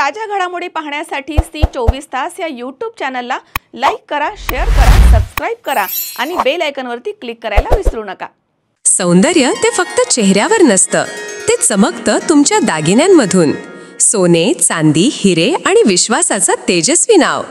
ताज्या घडामोडी पाहण्यासाठी सी24 तास या YouTube चॅनलला लाईक करा, शेअर करा, सबस्क्राइब करा आणि बेल आयकॉनवरती क्लिक करायला विसरू नका। सौंदर्य ते फक्त चेहऱ्यावर नसतं, ते चमकतं तुमच्या दागिन्यांमधून। सोने, चांदी, हिरे आणि विश्वासाचं तेजस्वी नाव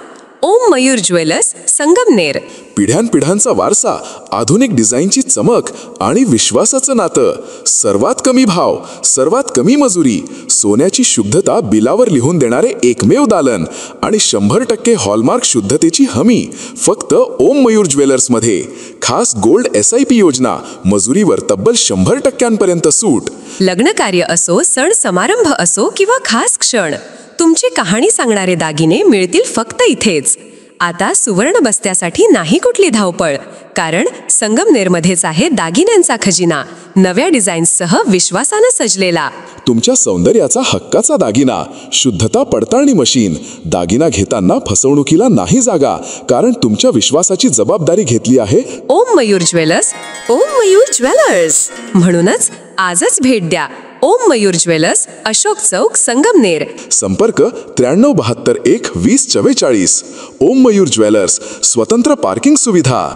ओम मयूर ज्वेलर्स, संगमनेर। पिढ्यानपिढ्यांचा वारसा, आधुनिक डिझाईनची चमक आणि विश्वासाचं नातं। सर्वात कमी भाव, सर्वात कमी मजुरी, सोन्याची शुद्धता बिलावर लिहून देणारे एकमेव दालन आणि 100% हॉलमार्क शुद्धतेची हमी फक्त ओम मयूर ज्वेलर्स मध्ये। खास गोल्ड SIP योजना, मजुरीवर तब्बल 100% सूट। लग्न कार्य असो, सण समारंभ असो किंवा खास क्षण, तुमची कहाणी सांगणारे दागिने मिळतील फक्त इथेच। आता सुवर्ण बस्त्यासाठी नाही कुठली धावपळ, कारण संगमनेरमध्येच आहे दागिन्यांचा खजिना, नव्या डिझाईन्ससह विश्वासानं सजलेला। तुमच्या सौंदर्याचा हक्काचा दागिना, शुद्धता पडताळणी मशीन। दागिना घेताना फसवणुकीला नाही जागा, कारण तुमच्या विश्वासाची जबाबदारी घेतली आहे ओम मयूर ज्वेलर्स। ओम मयूर ज्वेलर्स म्हणूनच आजच भेट द्या। ओम मयूर ज्वेलर्स, अशोक चौक, संगमनेर। संपर्क 9372 2044। ओम मयूर ज्वेलर्स, स्वतंत्र पार्किंग सुविधा।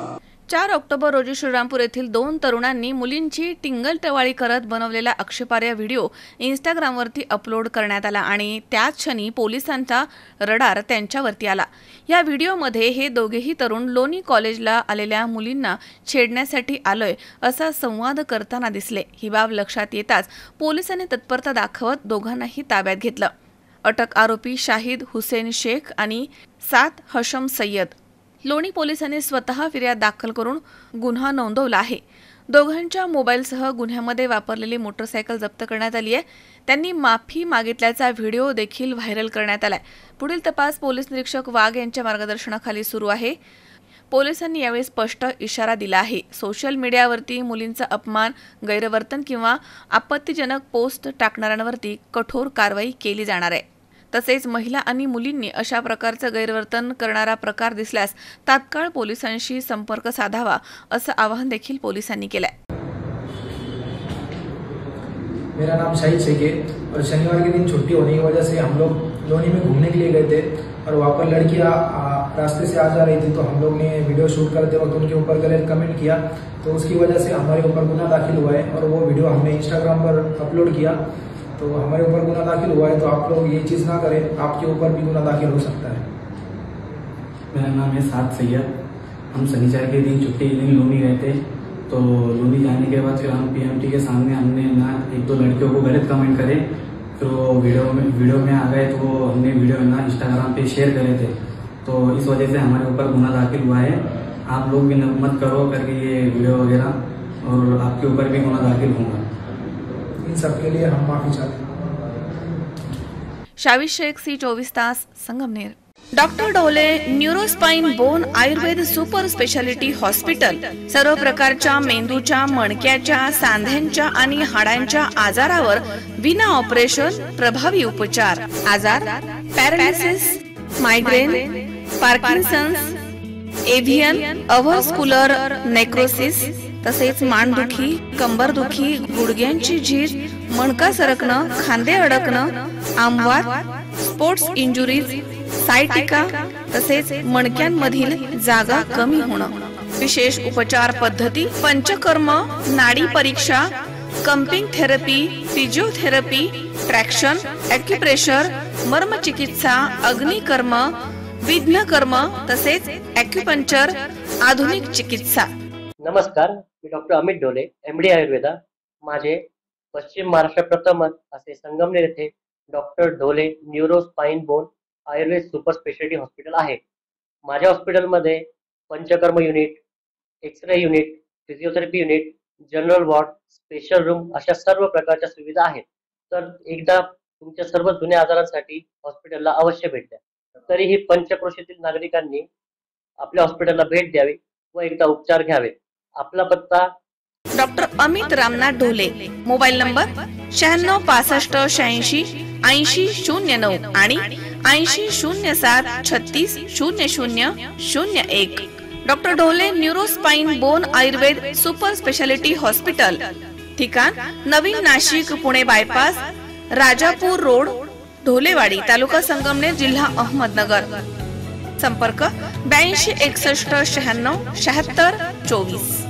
4 ऑक्टोबर रोजी श्रीरामपूर येथील 2 तरुणांनी मुलींची टिंगलटवाळी करत बनवलेला आक्षेपार्ह व्हिडिओ इंस्टाग्रामवरती अपलोड करण्यात आला आणि त्याच क्षणी पोलिसांचा रडार त्यांच्यावरती आला। या व्हिडिओमध्ये हे दोघेही तरुण लोणी कॉलेजला आलेल्या मुलींना छेडण्यासाठी आलोय असा संवाद करताना दिसले। ही बाब लक्षात येताच पोलिसांनी तत्परता दाखवत दोघांनाही ताब्यात घेतलं। अटक आरोपी शाहिद हुसेन शेख आणि साद हशम सय्यद। लोणी पोलिसांनी स्वतः फिर्याद दाखल करून गुन्हा नोंदवला आहे। दोघांच्या मोबाईलसह गुन्ह्यामध्ये वापरलेली मोटरसायकल जप्त करण्यात आली आहे। त्यांनी माफी मागितल्याचा व्हिडिओ देखील व्हायरल करण्यात आलाय। पुढील तपास पोलीस निरीक्षक वाघ यांच्या मार्गदर्शनाखाली सुरू आहे। पोलिसांनी यावेळी स्पष्ट इशारा दिला आहे, सोशल मीडियावरती मुलींचा अपमान, गैरवर्तन किंवा आपत्तीजनक पोस्ट टाकणाऱ्यांवरती कठोर कारवाई केली जाणार आहे। तसेच महिला आणि मुलींनी अशा प्रकारचं गैरवर्तन करणारा प्रकार दिसल्यास तात्काळ पोलिसांशी संपर्क साधावा असं आवाहन देखील पोलिसांनी केलंय। मेरा नाम शाहिद शेख है और शनिवार के दिन छुट्टी होने की वजह से हम लोग लोनी में घूमने के लिए गए थे और वहाँ पर लड़कियाँ रास्ते से आ जा रही थी, तो हम लोग ने वीडियो शूट करते वक्त उनके ऊपर गलत कमेंट किया, तो उसकी वजह से हमारे ऊपर गुनाह दाखिल हुआ है और वो वीडियो हमने इंस्टाग्राम पर अपलोड किया, तो हमारे ऊपर गुनाह दाखिल हुआ है। तो आप लोग ये चीज़ ना करें, आपके ऊपर भी गुनाह दाखिल हो सकता है। मेरा नाम है साद सैयद। हम शनिवार के दिन छुट्टी के दिन लोनी गए थे, तो लोनी जाने के बाद फिर हम PMT के सामने हमने ना 1-2 लड़कियों को गलत कमेंट करे, फिर वो वीडियो में आ गए, तो वो हमने वीडियो ना इंस्टाग्राम पे शेयर करे थे, तो इस वजह से हमारे ऊपर गुनाह दाखिल हुआ है। आप लोग भी मत करो करके ये वीडियो वगैरह, और आपके ऊपर भी गुनाह दाखिल होगा। इन सब के लिए हम माफी चाहते हैं। शाविश शेख, सी24 तास, Sangamner. Doctor Dhole neurospine bone Ayurved super speciality hospital सर्व प्रकारच्या मेंदूच्या, मणक्याच्या, सांध्यांच्या आणि हाडांच्या आजारावर विना ऑपरेशन प्रभावी उपचार। आजार पॅरालिसिस, मायग्रेन, पार्किन्सन्स, एव्हियन, अव्हस्क्युलर नेक्रोसिस, तसेच मानदुखी, कंबरदुखी, गुडघ्यांची झीज, मणका सरकणं, खांदे अडकणं, आमवात, स्पोर्ट्स इंजुरीज, सायटिका, तसेच मणक्यांमधील जागा कमी होणं। विशेष उपचार पद्धती पंचकर्म, नाडी परीक्षा, cupping therapy, physiotherapy, traction, acupressure, मर्मचिकित्सा, अग्निकर्म, विघ्नकर्म, तसेच ॲक्युपंक्चर, आधुनिक चिकित्सा। नमस्कार, मी डॉक्टर अमित ढोले, MD आयुर्वेदा। माझे पश्चिम महाराष्ट्र प्रथमच असे संगमनेर येथे doctor Dhole neuro spine bone Ayurved super speciality hospital आहे। माझ्या हॉस्पिटलमध्ये panchakarma unit, X-ray unit, physiotherapy unit, general ward, special room अशा सर्व प्रकारच्या सुविधा आहेत। तर एकदा तुमच्या सर्व जुन्या आजारांसाठी हॉस्पिटलला अवश्य भेट द्या। तरीही पंचक्रोशीतील नागरिकांनी आपल्या हॉस्पिटलला भेट द्यावी व एकदा उपचार घ्यावे। आपला पत्ता doctor Amit Ramnath Dhole, mobile number 96 65 86 80 09 आणि 80 07 36 00 01। Doctor Dhole neurospine bone Ayurved super speciality hospital, ठिकाण नवीन नाशिक पुणे बायपास, राजापूर रोड, ढोलेवाडी, तालुका संगमनेर, जिल्हा अहमदनगर. संपर्क 82 61 96 76 24.